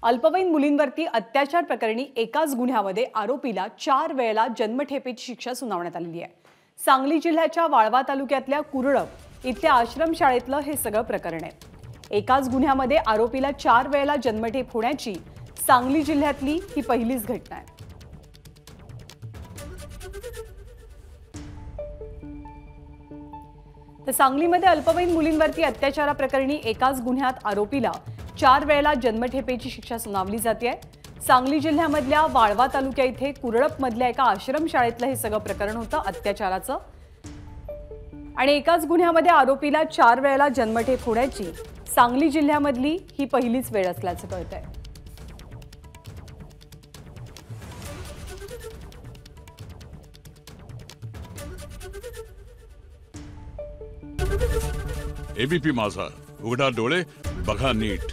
अल्पवयीन मुलींवरती अत्याचार प्रकरणी एकाच गुन्ह्यामध्ये आरोपीला 4 वेळेला जन्मठेपेची शिक्षा सुनावण्यात आलेली आहे। सांगली जिल्ह्याच्या वाळवा तालुक्यातल्या कुरळप इथल्या आश्रमशाळेतलं हे सगळं प्रकरण आहे। एकाच गुन्ह्यामध्ये आरोपीला 4 वेळेला जन्मठेप होण्याची सांगली जिल्ह्यातली ही पहिलीच घटना आहे। तर सांगलीमध्ये अल्पवयीन मुलींवरती अत्याचाराप्रकरणी एकाच गुन्ह्यात आरोपीला 4 वेळेला जन्मठेपेची शिक्षा सुनावली जाते। सांगली जिल्ह्यामधल्या वाळवा तालुक्या इथे कुरळपमधल्या एका आश्रमशाळेतलं हे सगळं प्रकरण होतं अत्याचाराचं आणि एकाच गुन्ह्यामध्ये आरोपीला 4 वेळेला जन्मठेप होण्याची सांगली जिल्ह्यामधली ही पहिलीच वेळ असल्याचं कळतंय। एबीपी माझा, उघडा डोळे बघा नीट।